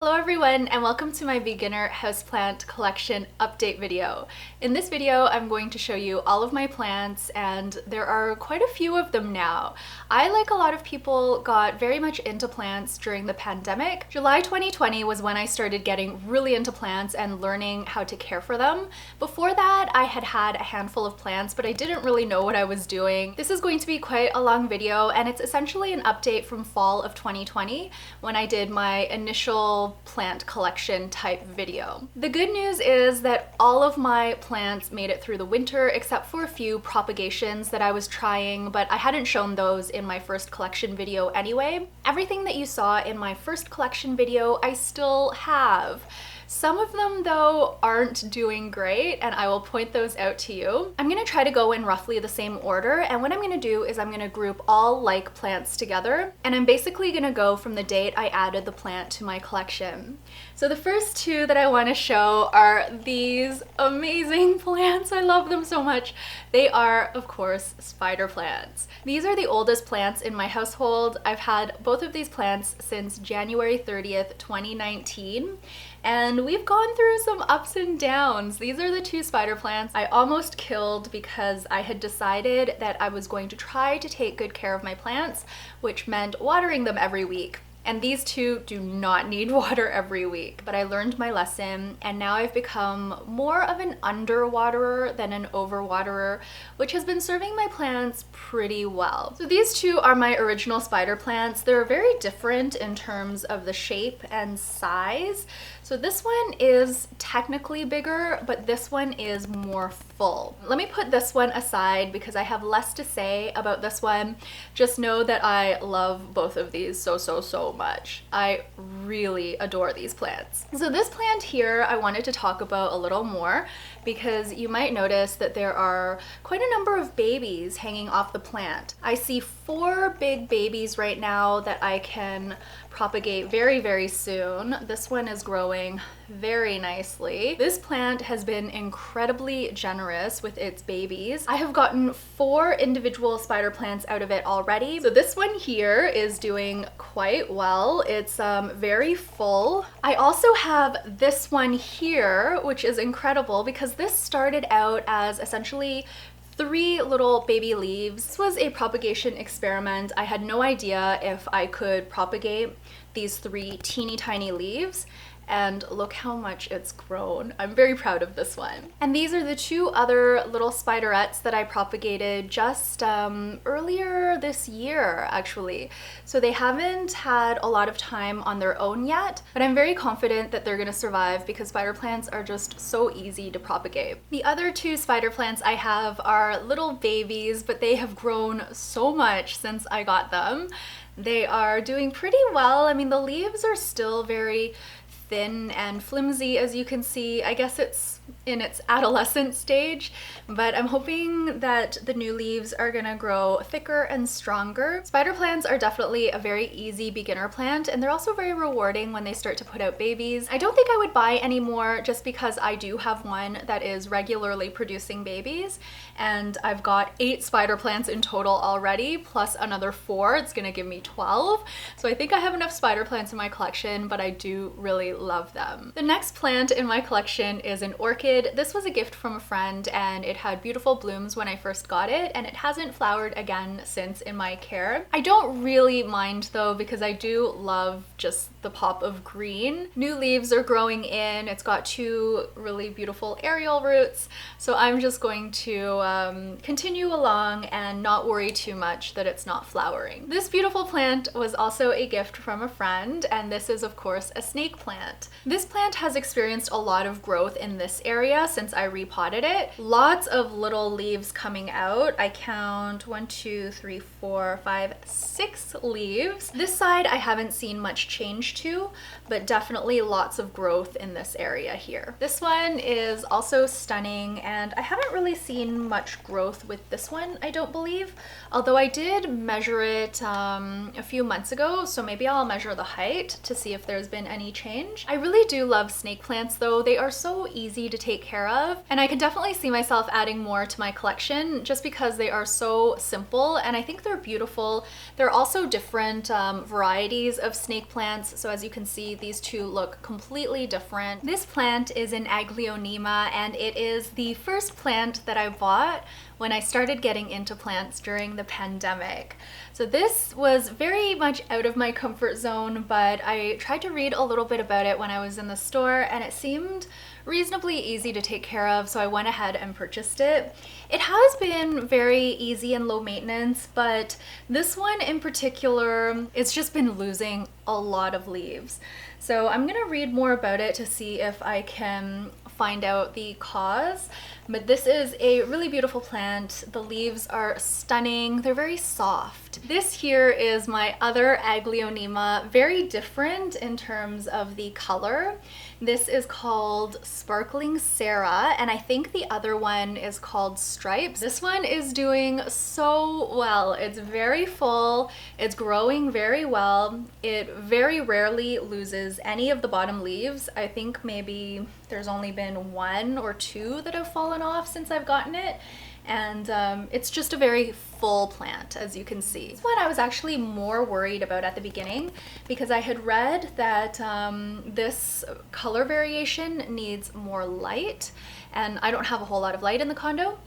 Hello everyone and welcome to my beginner houseplant collection update video. In this video I'm going to show you all of my plants and there are quite a few of them now. I, like a lot of people, got very much into plants during the pandemic. July 2020 was when I started getting really into plants and learning how to care for them. Before that I had a handful of plants but I didn't really know what I was doing. This is going to be quite a long video and it's essentially an update from fall of 2020 when I did my initial plant collection type video. The good news is that all of my plants made it through the winter except for a few propagations that I was trying, but I hadn't shown those in my first collection video anyway. Everything that you saw in my first collection video I still have. Some of them though aren't doing great and I will point those out to you. I'm gonna try to go in roughly the same order, and what I'm gonna do is I'm gonna group all like plants together, and I'm basically gonna go from the date I added the plant to my collection. So the first two that I want to show are these amazing plants. I love them so much. They are, of course, spider plants. These are the oldest plants in my household. I've had both of these plants since January 30th, 2019. And we've gone through some ups and downs. These are the two spider plants I almost killed because I had decided that I was going to try to take good care of my plants, which meant watering them every week. And these two do not need water every week, but I learned my lesson and now I've become more of an underwaterer than an overwaterer, which has been serving my plants pretty well. So these two are my original spider plants. They're very different in terms of the shape and size. So this one is technically bigger, but this one is more full. Let me put this one aside because I have less to say about this one. Just know that I love both of these so much. I really adore these plants. So this plant here I wanted to talk about a little more because you might notice that there are quite a number of babies hanging off the plant. I see 4 big babies right now that I can propagate very soon. This one is growing very nicely. This plant has been incredibly generous with its babies. I have gotten 4 individual spider plants out of it already. So this one here is doing quite well. It's very full. I also have this one here, which is incredible because this started out as essentially 3 little baby leaves. This was a propagation experiment. I had no idea if I could propagate these 3 teeny tiny leaves, and look how much it's grown. I'm very proud of this one. And these are the 2 other little spiderettes that I propagated just earlier this year, actually. So they haven't had a lot of time on their own yet, but I'm very confident that they're gonna survive because spider plants are just so easy to propagate. The other 2 spider plants I have are little babies, but they have grown so much since I got them. They are doing pretty well. I mean, the leaves are still very thin and flimsy, as you can see. I guess it's in its adolescent stage, but I'm hoping that the new leaves are gonna grow thicker and stronger. Spider plants are definitely a very easy beginner plant, and they're also very rewarding when they start to put out babies. I don't think I would buy any more just because I do have one that is regularly producing babies, and I've got 8 spider plants in total already, plus another 4. It's gonna give me 12. So I think I have enough spider plants in my collection, but I do really love them. The next plant in my collection is an orchid. This was a gift from a friend and it had beautiful blooms when I first got it, and it hasn't flowered again since in my care. I don't really mind though because I do love just the pop of green. New leaves are growing in. It's got 2 really beautiful aerial roots, so I'm just going to continue along and not worry too much that it's not flowering. This beautiful plant was also a gift from a friend, and this is of course a snake plant. This plant has experienced a lot of growth in this area since I repotted it. Lots of little leaves coming out. I count 1, 2, 3, 4, 5, 6 leaves. This side I haven't seen much change to, but definitely lots of growth in this area here. This one is also stunning, and I haven't really seen much growth with this one, I don't believe, although I did measure it a few months ago, so maybe I'll measure the height to see if there's been any change. range. I really do love snake plants though. They are so easy to take care of, and I can definitely see myself adding more to my collection just because they are so simple and I think they're beautiful. There are also different varieties of snake plants, so as you can see, these two look completely different. This plant is an Aglaonema, and it is the first plant that I bought when I started getting into plants during the pandemic. So this was very much out of my comfort zone, but I tried to read a little bit about it when I was in the store and it seemed reasonably easy to take care of, so I went ahead and purchased it. It has been very easy and low maintenance, but this one in particular, it's just been losing a lot of leaves. So I'm gonna read more about it to see if I can find out the cause. But this is a really beautiful plant. The leaves are stunning. They're very soft. This here is my other Aglaonema, very different in terms of the color. This is called Sparkling Sarah, and I think the other one is called Stripes. This one is doing so well. It's very full. It's growing very well. It very rarely loses any of the bottom leaves. I think maybe there's only been 1 or 2 that have fallen off since I've gotten it. And it's just a very full plant, as you can see. This one I was actually more worried about at the beginning because I had read that this color variation needs more light, and I don't have a whole lot of light in the condo.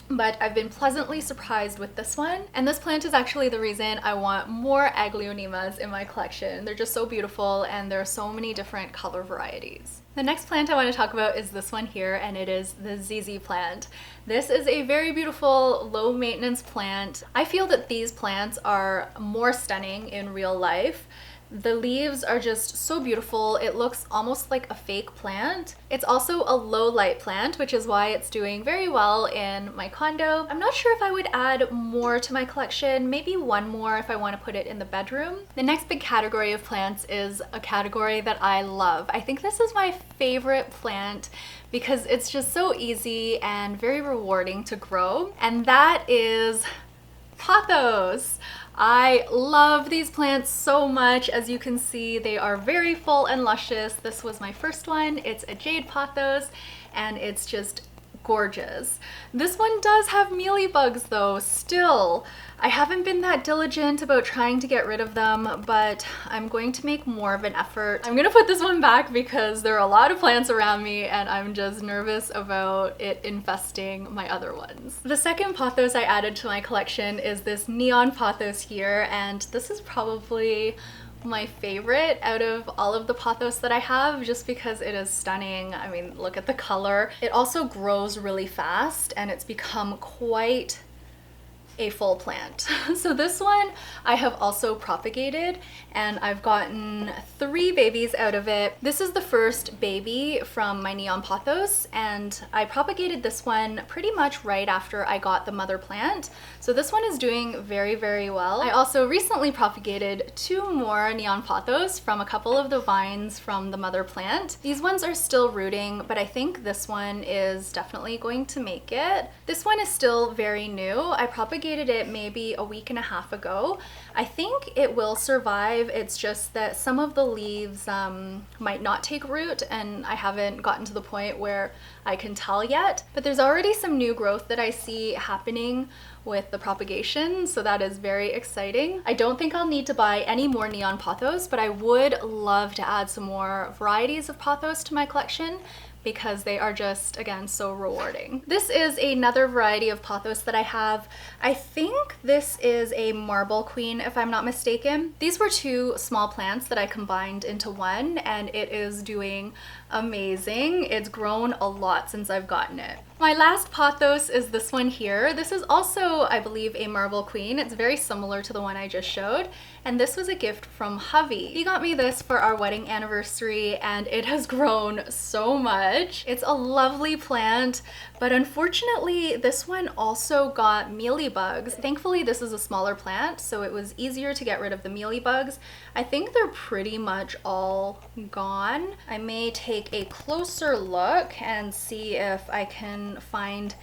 But I've been pleasantly surprised with this one. And this plant is actually the reason I want more Aglaonemas in my collection. They're just so beautiful and there are so many different color varieties. The next plant I want to talk about is this one here, and it is the ZZ plant. This is a very beautiful, low maintenance plant. I feel that these plants are more stunning in real life. The leaves are just so beautiful. It looks almost like a fake plant. It's also a low light plant, which is why it's doing very well in my condo. I'm not sure if I would add more to my collection, maybe 1 more if I want to put it in the bedroom. The next big category of plants is a category that I love. I think this is my favorite plant because it's just so easy and very rewarding to grow, and that is Pothos. I love these plants so much. As you can see, they are very full and luscious. This was my first one. It's a jade pothos and it's just gorgeous. This one does have mealybugs though, still. I haven't been that diligent about trying to get rid of them, but I'm going to make more of an effort. I'm gonna put this one back because there are a lot of plants around me and I'm just nervous about it infesting my other ones. The second pothos I added to my collection is this neon pothos here, and this is probably my favorite out of all of the pothos that I have just because it is stunning. I mean, look at the color. It also grows really fast and it's become quite a full plant. So this one I have also propagated and I've gotten 3 babies out of it. This is the first baby from my neon pothos, and I propagated this one pretty much right after I got the mother plant. So this one is doing very, very well. I also recently propagated 2 more neon pothos from a couple of the vines from the mother plant. These ones are still rooting, but I think this one is definitely going to make it. This one is still very new. I propagated it maybe a week and a half ago. I think it will survive. It's just that some of the leaves might not take root, and I haven't gotten to the point where I can tell yet. But there's already some new growth that I see happening with the propagation, so that is very exciting. I don't think I'll need to buy any more neon pothos, but I would love to add some more varieties of pothos to my collection because they are just, again, so rewarding. This is another variety of pothos that I have. I think this is a marble queen, if I'm not mistaken. These were 2 small plants that I combined into one, and it is doing amazing. It's grown a lot since I've gotten it. My last pothos is this one here. This is also, I believe, a marble queen. It's very similar to the one I just showed, and this was a gift from Hovey. He got me this for our wedding anniversary, and it has grown so much. It's a lovely plant, but unfortunately, this one also got mealybugs. Thankfully, this is a smaller plant, so it was easier to get rid of the mealybugs. I think they're pretty much all gone. I may take a closer look and see if I can find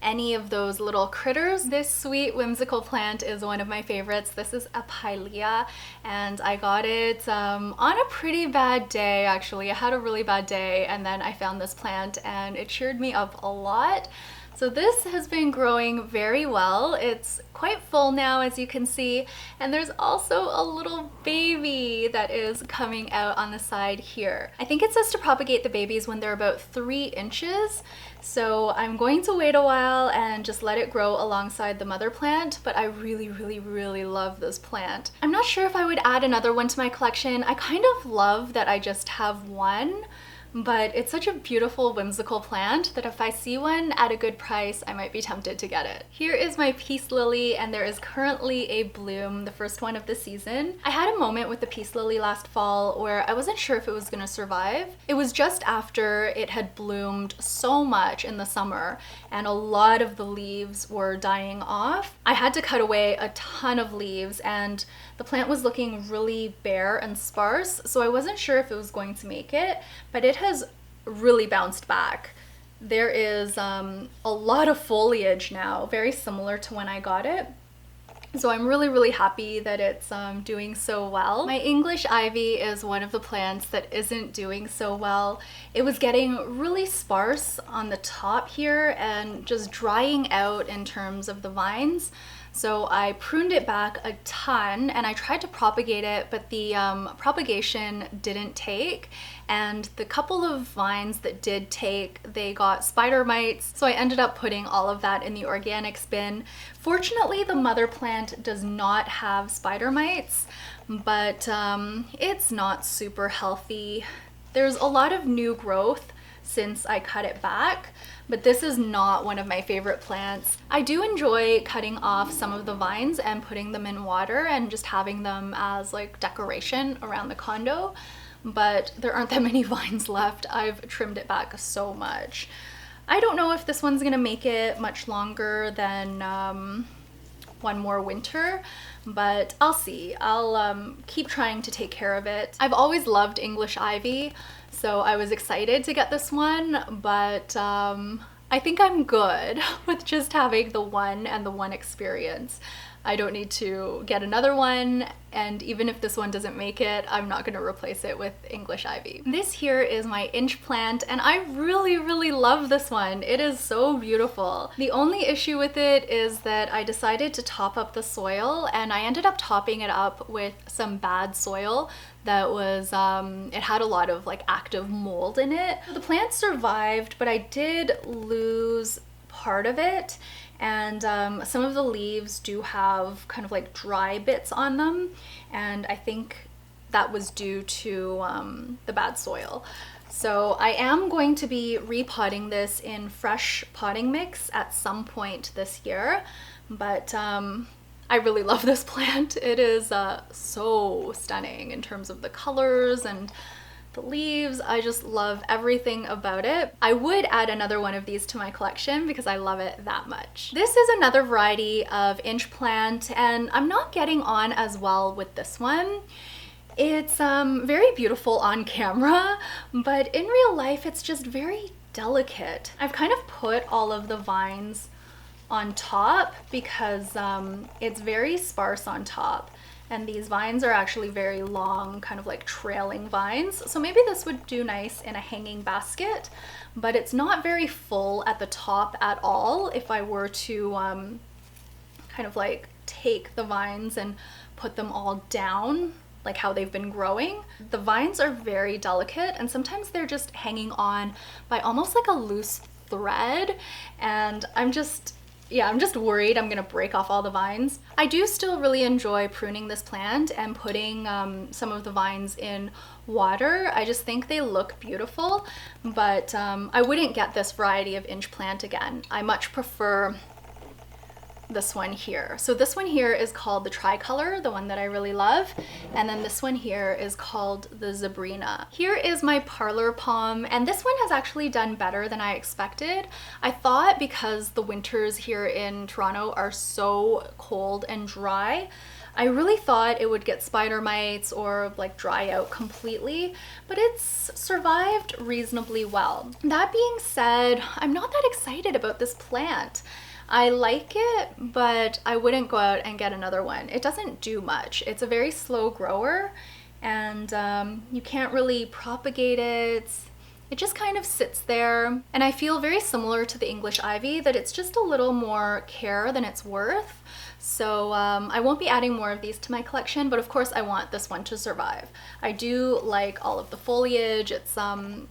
any of those little critters. This sweet whimsical plant is one of my favorites. This is Epilia, and I got it on a pretty bad day actually. I had a really bad day and then I found this plant and it cheered me up a lot. So this has been growing very well. It's quite full now, as you can see, and there's also a little baby that is coming out on the side here. I think it says to propagate the babies when they're about 3 inches, so I'm going to wait a while and just let it grow alongside the mother plant, but I really love this plant. I'm not sure if I would add another one to my collection. I kind of love that I just have one, but it's such a beautiful whimsical plant that if I see one at a good price, I might be tempted to get it. Here is my peace lily, and there is currently a bloom, the first one of the season. I had a moment with the peace lily last fall where I wasn't sure if it was gonna survive. It was just after it had bloomed so much in the summer and a lot of the leaves were dying off. I had to cut away a ton of leaves and the plant was looking really bare and sparse, so I wasn't sure if it was going to make it, but it has really bounced back. There is a lot of foliage now, very similar to when I got it. So I'm really happy that it's doing so well. My English ivy is one of the plants that isn't doing so well. It was getting really sparse on the top here and just drying out in terms of the vines. So I pruned it back a ton and I tried to propagate it, but the propagation didn't take. And the couple of vines that did take, they got spider mites. So I ended up putting all of that in the organics bin. Fortunately, the mother plant does not have spider mites, but it's not super healthy. There's a lot of new growth since I cut it back, but this is not one of my favorite plants. I do enjoy cutting off some of the vines and putting them in water and just having them as like decoration around the condo, but there aren't that many vines left. I've trimmed it back so much. I don't know if this one's gonna make it much longer than one more winter, but I'll see. I'll keep trying to take care of it. I've always loved English ivy, so I was excited to get this one, but I think I'm good with just having the one and the one experience. I don't need to get another one, and even if this one doesn't make it, I'm not gonna replace it with English ivy. This here is my inch plant, and I really love this one. It is so beautiful. The only issue with it is that I decided to top up the soil, and I ended up topping it up with some bad soil that was, it had a lot of like active mold in it. The plant survived, but I did lose part of it. And some of the leaves do have kind of like dry bits on them, and I think that was due to the bad soil. So I am going to be repotting this in fresh potting mix at some point this year, but I really love this plant. It is so stunning in terms of the colors and the leaves. I just love everything about it. I would add another one of these to my collection because I love it that much. This is another variety of inch plant, and I'm not getting on as well with this one. It's very beautiful on camera, but in real life it's just very delicate. I've kind of put all of the vines on top because it's very sparse on top. And these vines are actually very long, kind of like trailing vines. So maybe this would do nice in a hanging basket, but it's not very full at the top at all if I were to kind of like take the vines and put them all down like how they've been growing. The vines are very delicate and sometimes they're just hanging on by almost like a loose thread, and I'm just worried I'm gonna break off all the vines. I do still really enjoy pruning this plant and putting some of the vines in water. I just think they look beautiful, but I wouldn't get this variety of inch plant again. I much prefer this one here. So this one here is called the tricolor, the one that I really love. And then this one here is called the Zebrina. Here is my Parlor Palm, and this one has actually done better than I expected. I thought because the winters here in Toronto are so cold and dry, I really thought it would get spider mites or like dry out completely, but it's survived reasonably well. That being said, I'm not that excited about this plant. I like it, but I wouldn't go out and get another one. It doesn't do much. It's a very slow grower, and you can't really propagate it. It just kind of sits there, and I feel very similar to the English ivy, that it's just a little more care than it's worth. So I won't be adding more of these to my collection, but of course I want this one to survive. I do like all of the foliage. It's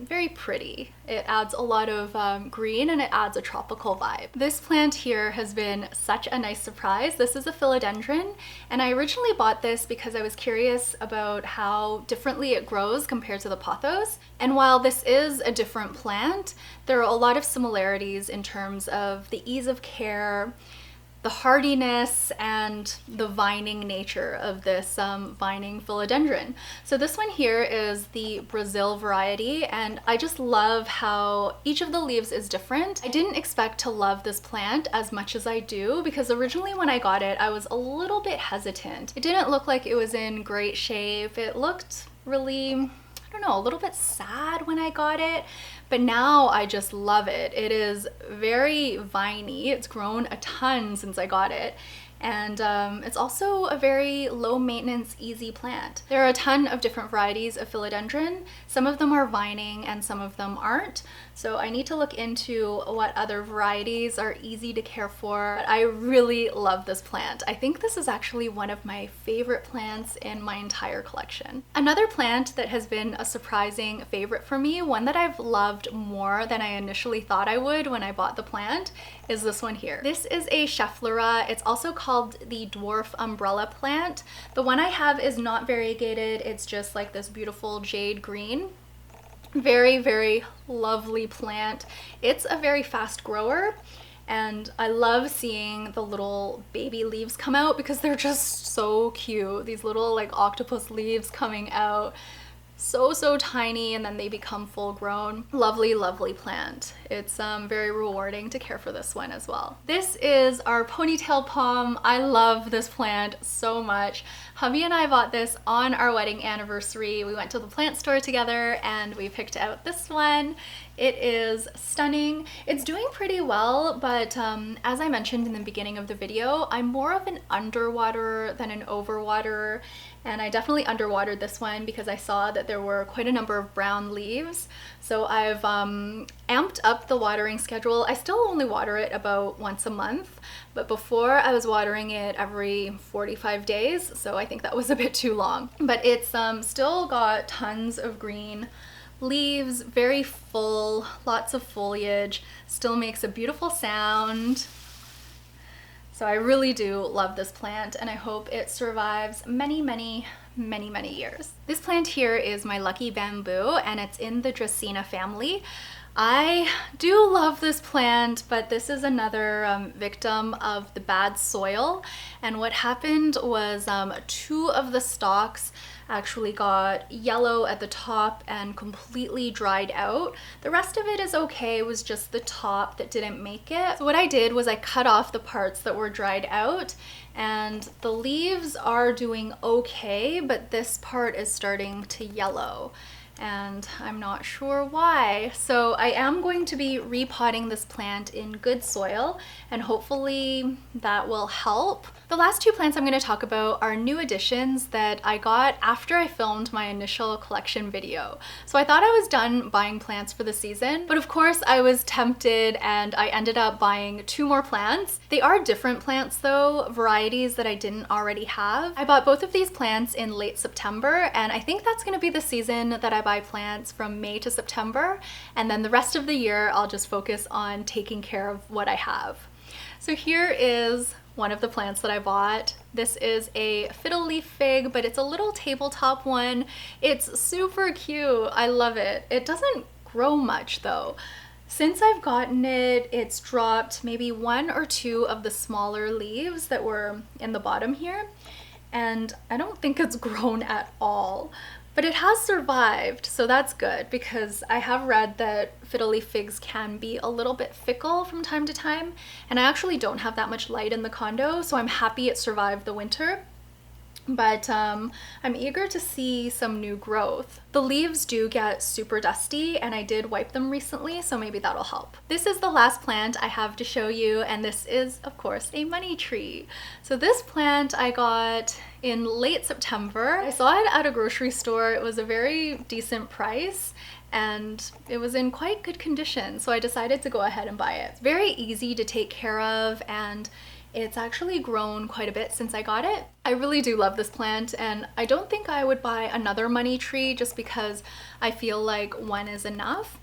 very pretty. It adds a lot of green, and it adds a tropical vibe. This plant here has been such a nice surprise. This is a philodendron, and I originally bought this because I was curious about how differently it grows compared to the pothos. And while this is a different plant, there are a lot of similarities in terms of the ease of care, the hardiness, and the vining nature of this vining philodendron. So this one here is the Brazil variety, and I just love how each of the leaves is different. I didn't expect to love this plant as much as I do, because originally when I got it, I was a little bit hesitant. It didn't look like it was in great shape. It looked really, I don't know, a little bit sad when I got it. But now I just love it. It is very viney. It's grown a ton since I got it. And it's also a very low maintenance, easy plant. There are a ton of different varieties of philodendron. Some of them are vining and some of them aren't. So I need to look into what other varieties are easy to care for. But I really love this plant. I think this is actually one of my favorite plants in my entire collection. Another plant that has been a surprising favorite for me, one that I've loved more than I initially thought I would when I bought the plant, is this one here. This is a Schefflera. It's also called the Dwarf umbrella plant. The one I have is not variegated. It's just like this beautiful jade green. Very, very lovely plant. It's a very fast grower, and I love seeing the little baby leaves come out because they're just so cute. These little like octopus leaves coming out. So tiny, and then they become full grown. Lovely, lovely plant. It's very rewarding to care for this one as well. This is our Ponytail Palm. I love this plant so much. Hubby and I bought this on our wedding anniversary. We went to the plant store together and we picked out this one. It is stunning. It's doing pretty well, but as I mentioned in the beginning of the video, I'm more of an underwaterer than an overwaterer, and I definitely underwatered this one because I saw that there were quite a number of brown leaves. So I've amped up the watering schedule. I still only water it about once a month, but before I was watering it every 45 days, so I think that was a bit too long. But it's still got tons of green leaves, very full, lots of foliage, still makes a beautiful sound. So I really do love this plant, and I hope it survives many years. This plant here is my Lucky Bamboo, and it's in the Dracaena family. I do love this plant, but this is another victim of the bad soil. And what happened was 2 of the stalks actually got yellow at the top and completely dried out. The rest of it is okay. It was just the top that didn't make it. So what I did was I cut off the parts that were dried out, and the leaves are doing okay, but this part is starting to yellow, and I'm not sure why. So I am going to be repotting this plant in good soil, and hopefully that will help. The last 2 plants I'm going to talk about are new additions that I got after I filmed my initial collection video. So I thought I was done buying plants for the season, but of course I was tempted and I ended up buying 2 more plants. They are different plants though, varieties that I didn't already have. I bought both of these plants in late September, and I think that's going to be the season that I buy plants from May to September, and then the rest of the year I'll just focus on taking care of what I have. So here is one of the plants that I bought. This is a Fiddle Leaf Fig, but it's a little tabletop one. It's super cute. I love it. It doesn't grow much though. Since I've gotten it, it's dropped maybe 1 or 2 of the smaller leaves that were in the bottom here, and I don't think it's grown at all. But it has survived, so that's good, because I have read that Fiddle Leaf Figs can be a little bit fickle from time to time, and I actually don't have that much light in the condo, so I'm happy it survived the winter. but I'm eager to see some new growth. The leaves do get super dusty and I did wipe them recently, so maybe that'll help. This is the last plant I have to show you, and this is of course a money tree. So this plant I got in late September. I saw it at a grocery store. It was a very decent price and it was in quite good condition, so I decided to go ahead and buy it. It's very easy to take care of and it's actually grown quite a bit since I got it. I really do love this plant, and I don't think I would buy another money tree just because I feel like one is enough.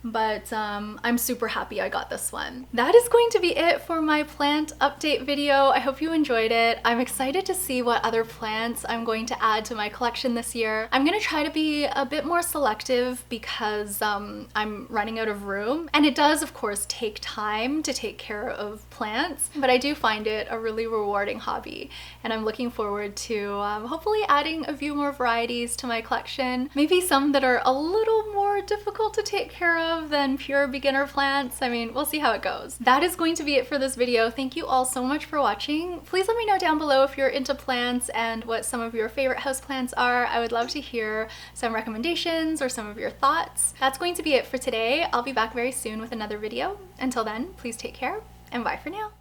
But I'm super happy I got this one. That is going to be it for my plant update video. I hope you enjoyed it. I'm excited to see what other plants I'm going to add to my collection this year. I'm gonna try to be a bit more selective because I'm running out of room. And it does, of course, take time to take care of plants, but I do find it a really rewarding hobby. And I'm looking forward to hopefully adding a few more varieties to my collection. Maybe some that are a little more difficult to take care of than pure beginner plants. I mean, we'll see how it goes. That is going to be it for this video. Thank you all so much for watching. Please let me know down below if you're into plants and what some of your favorite houseplants are. I would love to hear some recommendations or some of your thoughts. That's going to be it for today. I'll be back very soon with another video. Until then, please take care and bye for now.